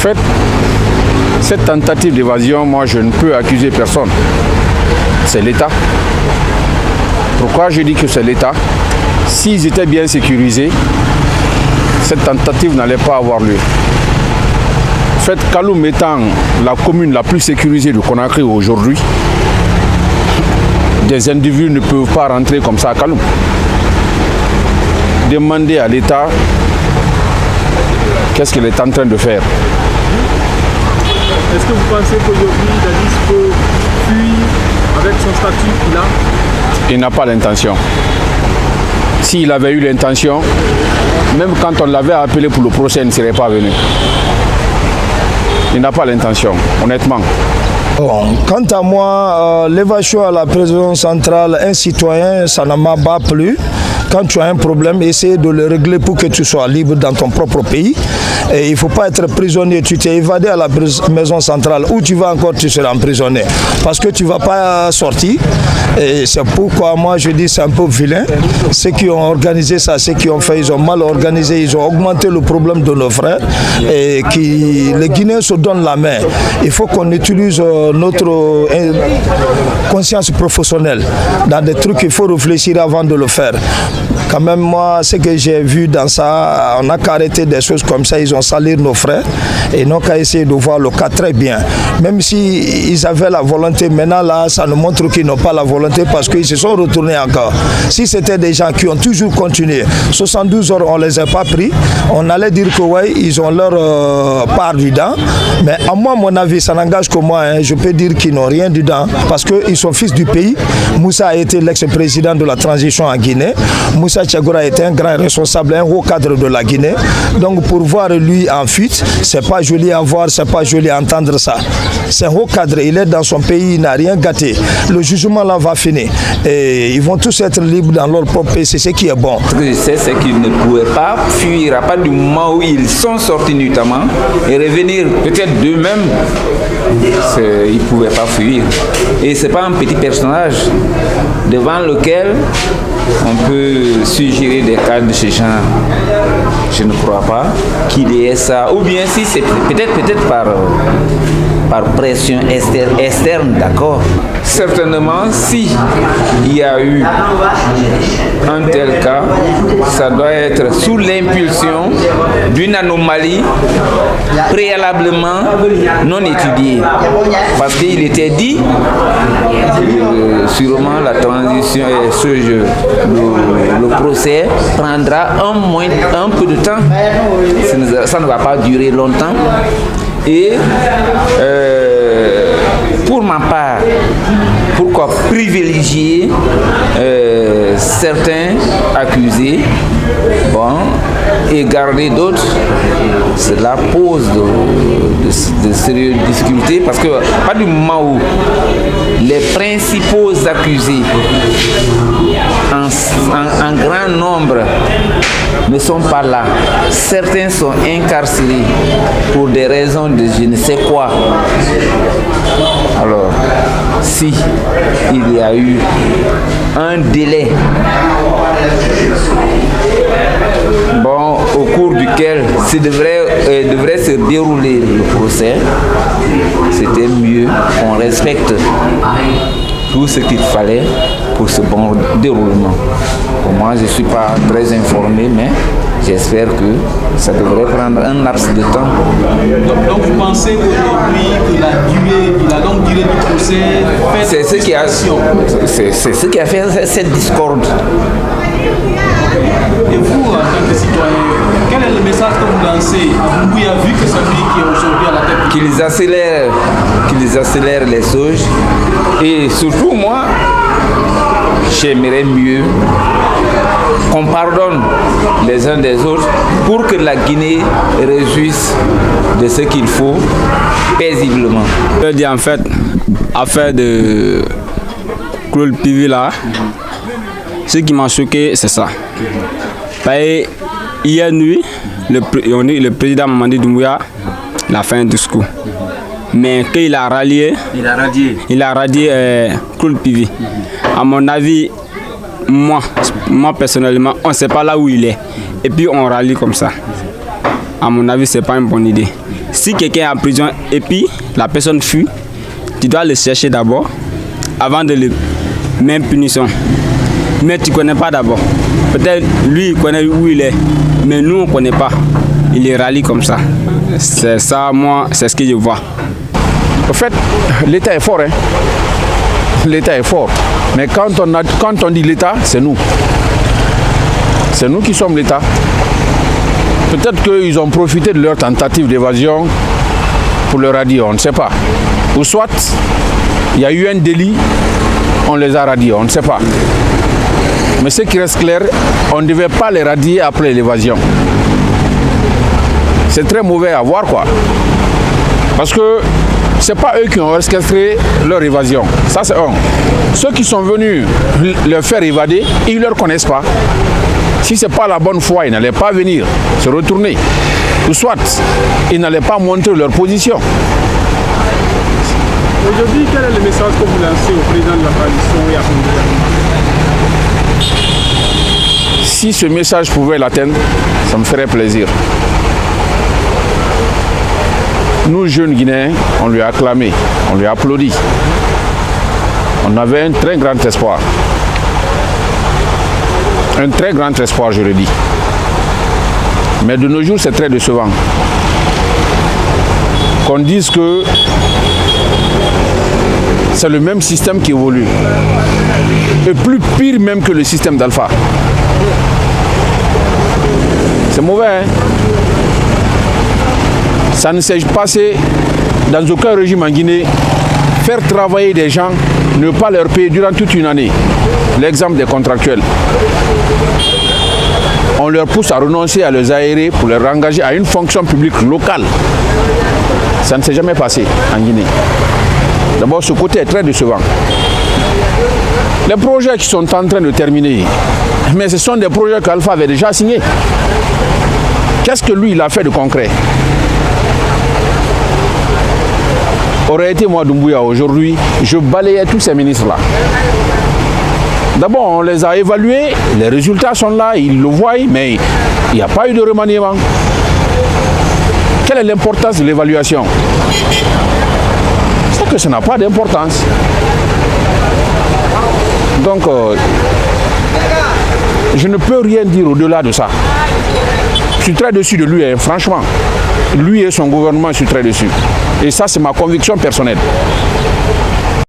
fait, cette tentative d'évasion, moi je ne peux accuser personne. C'est l'État. Pourquoi je dis que c'est l'État? S'ils étaient bien sécurisés, cette tentative n'allait pas avoir lieu. En fait, Kaloum étant la commune la plus sécurisée de Conakry aujourd'hui, des individus ne peuvent pas rentrer comme ça à Kaloum. Demander à l'État qu'est-ce qu'il est en train de faire. Est-ce que vous pensez qu'aujourd'hui, Dadis peut fuir avec son statut qu'il a? Il n'a pas l'intention. S'il avait eu l'intention, même quand on l'avait appelé pour le procès, il ne serait pas venu. Il n'a pas l'intention, honnêtement. Bon, quant à moi, l'évasion à la présidence centrale, un citoyen, ça ne m'a pas plu. Quand tu as un problème, essaye de le régler pour que tu sois libre dans ton propre pays. Et il ne faut pas être prisonnier. Tu t'es évadé à la maison centrale. Où tu vas encore, tu seras emprisonné. Parce que tu ne vas pas sortir. Et c'est pourquoi moi je dis c'est un peu vilain. Ceux qui ont organisé ça, ceux qui ont fait, ils ont mal organisé. Ils ont augmenté le problème de nos frères. Et les Guinéens se donnent la main. Il faut qu'on utilise notre conscience professionnelle dans des trucs qu'il faut réfléchir avant de le faire. Quand même, moi, ce que j'ai vu dans ça, on n'a qu'à arrêter des choses comme ça, ils ont sali nos frères et non qu'à essayer de voir le cas très bien. Même s'ils avaient la volonté, maintenant là, ça nous montre qu'ils n'ont pas la volonté parce qu'ils se sont retournés encore. Si c'était des gens qui ont toujours continué, 72 heures, on ne les a pas pris, on allait dire que oui, ils ont leur part dedans. Mais à moi, mon avis, ça n'engage que moi. Hein, je peux dire qu'ils n'ont rien dedans parce qu'ils sont fils du pays. Moussa a été l'ex-président de la transition en Guinée. Moussa Tchagoura était un grand responsable, un haut cadre de la Guinée. Donc pour voir lui en fuite, c'est pas joli à voir, c'est pas joli à entendre ça. C'est un haut cadre, il est dans son pays, il n'a rien gâté. Le jugement là va finir. Et ils vont tous être libres dans leur propre pays, c'est ce qui est bon. Ce que je sais, c'est qu'ils ne pouvaient pas fuir à partir du moment où ils sont sortis notamment et revenir peut-être d'eux-mêmes. Ils ne pouvaient pas fuir. Et ce n'est pas un petit personnage devant lequel on peut suggérer des cas de ce genre. Je ne crois pas qu'il y ait ça. Ou bien si c'est peut-être par pression externe, d'accord. Certainement, si il y a eu un tel cas, ça doit être sous l'impulsion d'une anomalie préalablement non étudiée. Parce qu'il était dit, sûrement la transition et ce jeu, le procès prendra un peu de temps. Ça ne va pas durer longtemps. Et pour ma part, pourquoi privilégier certains accusés et garder d'autres? Cela pose de sérieuses difficultés parce que pas du moment où les principaux accusés en grand nombre ne sont pas là. Certains sont incarcérés pour des raisons de je ne sais quoi. Alors, si il y a eu un délai au cours duquel devrait se dérouler le procès, c'était mieux qu'on respecte tout ce qu'il fallait pour ce bon déroulement. Pour moi, je ne suis pas très informé, mais j'espère que ça devrait prendre un laps de temps. Donc vous pensez aujourd'hui que la longue durée du procès fait c'est ce qui a fait cette discorde. Et vous, en tant que citoyen, quel est le message que vous lancez à Doumbouya vu que c'est lui qui est aujourd'hui à la tête? Qu'ils accélèrent les choses. Et surtout moi, j'aimerais mieux qu'on pardonne les uns des autres pour que la Guinée réjouisse de ce qu'il faut paisiblement. Je veux dire en fait, affaire de Claude Pivi là, ce qui m'a choqué c'est ça. Hier nuit, le président Mamadi Doumbouya a fait un discours. Mais quand il a rallié Claude Pivi. À mon avis, moi personnellement, on ne sait pas là où il est. Et puis on rallie comme ça. À mon avis, ce n'est pas une bonne idée. si quelqu'un est en prison et puis la personne fuit, tu dois le chercher d'abord avant de le mettre en punition. Mais tu ne connais pas d'abord. Peut-être lui, il connaît où il est, mais nous, on ne connaît pas. Il est rallie comme ça. C'est ça, moi, c'est ce que je vois. En fait, l'État est fort. Hein? L'État est fort. Mais quand on dit l'État, c'est nous. C'est nous qui sommes l'État. Peut-être qu'ils ont profité de leur tentative d'évasion pour leur radier, on ne sait pas. Ou soit, il y a eu un délit, on les a radiés, on ne sait pas. Mais ce qui reste clair, on ne devait pas les radier après l'évasion. C'est très mauvais à voir, quoi. Parce que ce n'est pas eux qui ont orchestré leur évasion. Ça, c'est un. Ceux qui sont venus leur faire évader, ils ne leur connaissent pas. Si ce n'est pas la bonne foi, ils n'allaient pas venir se retourner. Ou soit, ils n'allaient pas montrer leur position. Aujourd'hui, quel est le message que vous lancez au président de la coalition et à son gouvernement? Si ce message pouvait l'atteindre, ça me ferait plaisir. Nous, jeunes Guinéens, on lui a acclamé, on lui a applaudi. On avait un très grand espoir. Un très grand espoir, je le dis. Mais de nos jours, c'est très décevant. Qu'on dise que c'est le même système qui évolue. Et plus pire même que le système d'Alpha. C'est mauvais, hein? Ça ne s'est passé dans aucun régime en Guinée. Faire travailler des gens, ne pas leur payer durant toute une année. L'exemple des contractuels. On leur pousse à renoncer à les aérer pour les engager à une fonction publique locale. Ça ne s'est jamais passé en Guinée. D'abord, ce côté est très décevant. Les projets qui sont en train de terminer, mais ce sont des projets qu'Alpha avait déjà signés. Qu'est-ce que lui, il a fait de concret? Aurait été moi Doumbouya aujourd'hui, je balayais tous ces ministres-là. D'abord, on les a évalués, les résultats sont là, ils le voient, mais il n'y a pas eu de remaniement. Quelle est l'importance de l'évaluation? C'est que ça n'a pas d'importance. Donc, je ne peux rien dire au-delà de ça. Je suis très déçu de lui, hein, franchement. Lui et son gouvernement, je suis très déçu. Et ça, c'est ma conviction personnelle.